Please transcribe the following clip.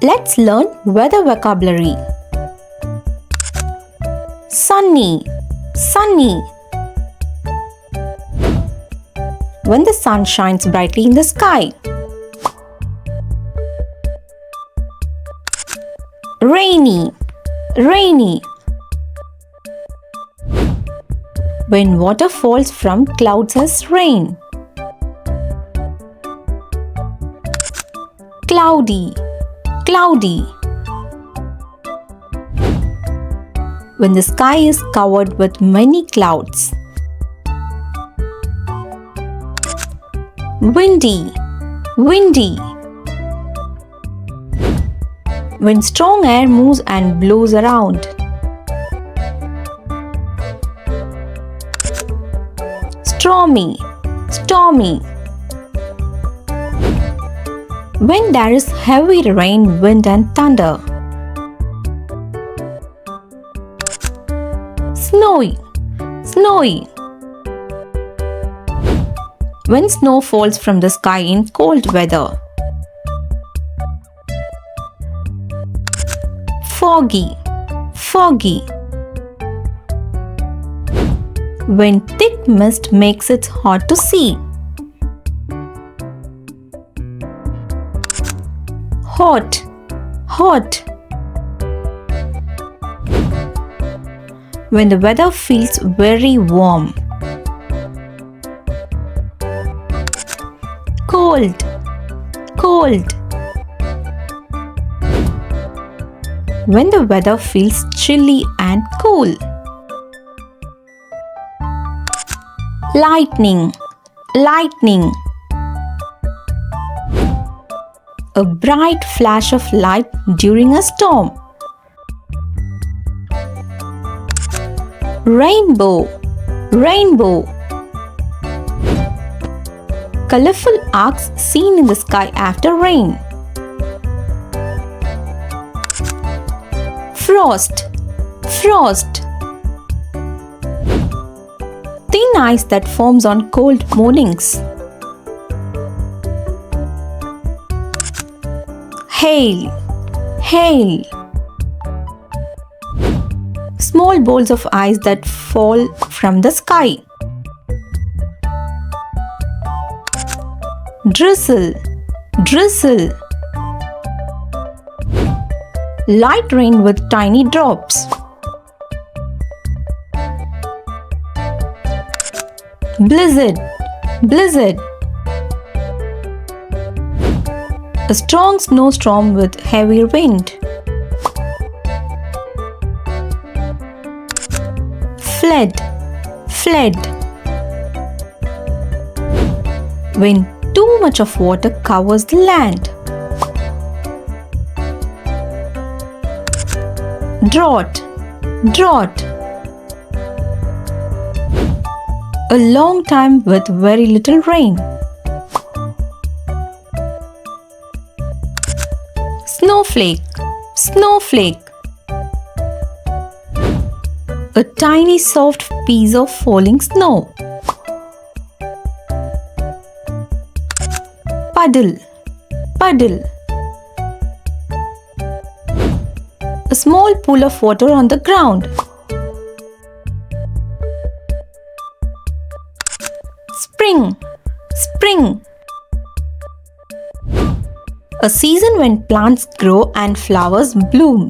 Let's learn weather vocabulary. Sunny, sunny. When the sun shines brightly in the sky. Rainy, rainy. When water falls from clouds as rain. Cloudy, cloudy. When the sky is covered with many clouds. Windy, windy. When strong air moves and blows around. Stormy, stormy. When there is heavy rain, wind and thunder. Snowy, snowy. When snow falls from the sky in cold weather. Foggy, foggy. When thick mist makes it hard to see. Hot, hot. When the weather feels very warm. Cold, cold. When the weather feels chilly and cool. Lightning, lightning. A bright flash of light during a storm. Rainbow, rainbow. Colorful arcs seen in the sky after rain. Frost, frost. Thin ice that forms on cold mornings. Hail, hail. Small balls of ice that fall from the sky. Drizzle, drizzle. Light rain with tiny drops. Blizzard, blizzard. A strong snowstorm with heavy wind. Flood, flood. When too much of water covers the land. Drought, drought. A long time with very little rain. Snowflake, snowflake. A tiny soft piece of falling snow. Puddle, puddle. A small pool of water on the ground. Spring, spring. A season when plants grow and flowers bloom.